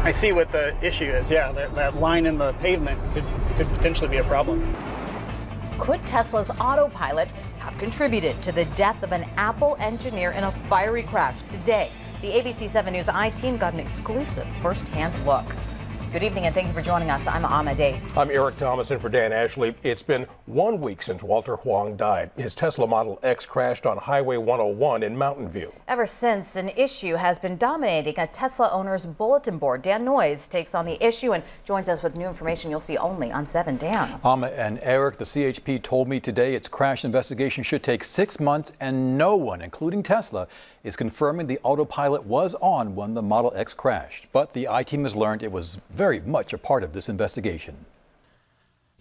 I see what the issue is. Yeah, that line in the pavement could potentially be a problem. Could Tesla's Autopilot have contributed to the death of an Apple engineer in a fiery crash? Today, the ABC7 News I-Team got an exclusive first-hand look. Good evening and thank you for joining us. I'm Amma Dates. I'm Eric Thomas in for Dan Ashley. It's been 1 week since Walter Wang died. His Tesla Model X crashed on Highway 101 in Mountain View. Ever since, an issue has been dominating a Tesla owner's bulletin board. Dan Noyes takes on the issue and joins us with new information you'll see only on 7. Dan. Amma and Eric, the CHP told me today its crash investigation should take 6 months and no one, including Tesla, is confirming the Autopilot was on when the Model X crashed. But the I-Team has learned it was very much a part of this investigation.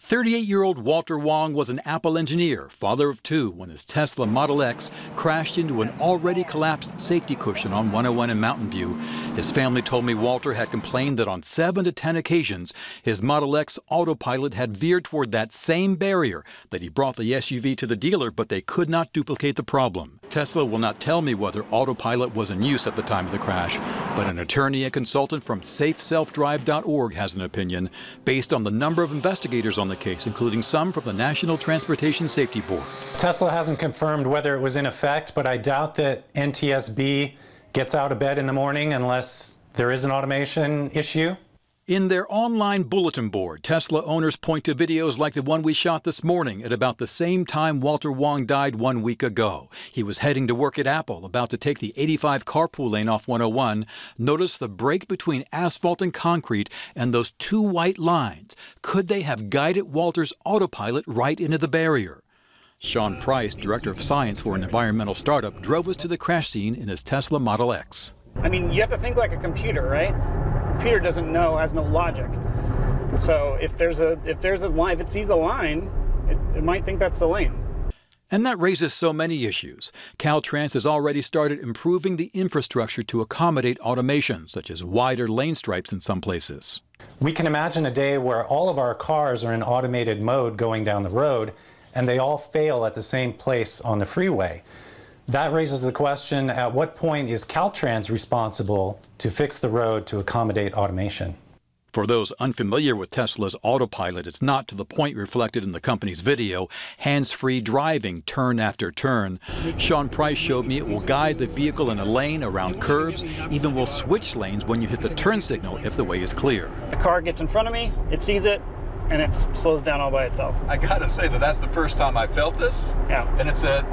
38-year-old Walter Wang was an Apple engineer, father of 2, when his Tesla Model X crashed into an already collapsed safety cushion on 101 in Mountain View. His family told me Walter had complained that on 7 to 10 occasions, his Model X Autopilot had veered toward that same barrier, that he brought the SUV to the dealer, but they could not duplicate the problem. Tesla will not tell me whether Autopilot was in use at the time of the crash, but an attorney and consultant from SafeSelfDrive.org has an opinion based on the number of investigators on the case, including some from the National Transportation Safety Board. Tesla hasn't confirmed whether it was in effect, but I doubt that NTSB gets out of bed in the morning unless there is an automation issue. In their online bulletin board, Tesla owners point to videos like the one we shot this morning at about the same time Walter Wang died 1 week ago. He was heading to work at Apple, about to take the 85 carpool lane off 101. Notice the break between asphalt and concrete and those 2 white lines. Could they have guided Walter's Autopilot right into the barrier? Sean Price, director of science for an environmental startup, drove us to the crash scene in his Tesla Model X. I mean, you have to think like a computer, right? Computer doesn't know, has no logic. So if there's a line, if it sees a line, it might think that's the lane. And that raises so many issues. Caltrans has already started improving the infrastructure to accommodate automation, such as wider lane stripes in some places. We can imagine a day where all of our cars are in automated mode going down the road, and they all fail at the same place on the freeway. That raises the question, at what point is Caltrans responsible to fix the road to accommodate automation? For those unfamiliar with Tesla's Autopilot, it's not to the point reflected in the company's video, hands-free driving turn after turn. Sean Price showed me it will guide the vehicle in a lane around curves, even will switch lanes when you hit the turn signal if the way is clear. The car gets in front of me, it sees it, and it slows down all by itself. I gotta say that's the first time I felt this. Yeah. And it's a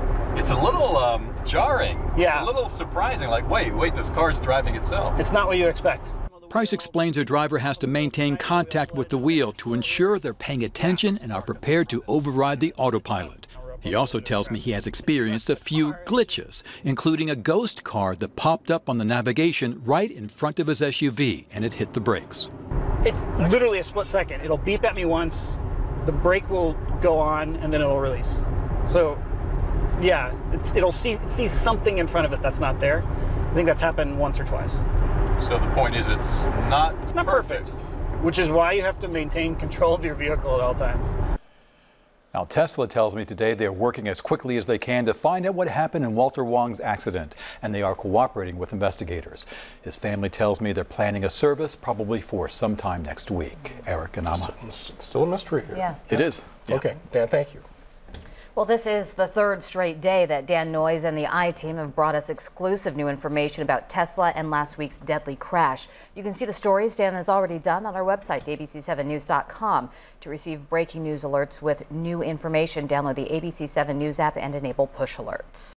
little jarring. Yeah. It's a little surprising, like, wait, this car's driving itself. It's not what you expect. Price explains her driver has to maintain contact with the wheel to ensure they're paying attention and are prepared to override the Autopilot. He also tells me he has experienced a few glitches, including a ghost car that popped up on the navigation right in front of his SUV, and it hit the brakes. It's literally a split second. It'll beep at me once, the brake will go on, and then it'll release. So, yeah, it sees something in front of it that's not there. I think that's happened once or twice. So the point is, it's not perfect. Which is why you have to maintain control of your vehicle at all times. Now, Tesla tells me today they're working as quickly as they can to find out what happened in Walter Wang's accident, and they are cooperating with investigators. His family tells me they're planning a service probably for sometime next week. Eric and Amma. Still a mystery here. Yeah. It is. Yeah. Okay, Dan, thank you. Well, this is the 3rd straight day that Dan Noyes and the I-Team have brought us exclusive new information about Tesla and last week's deadly crash. You can see the stories Dan has already done on our website, ABC7news.com. To receive breaking news alerts with new information, download the ABC7 News app and enable push alerts.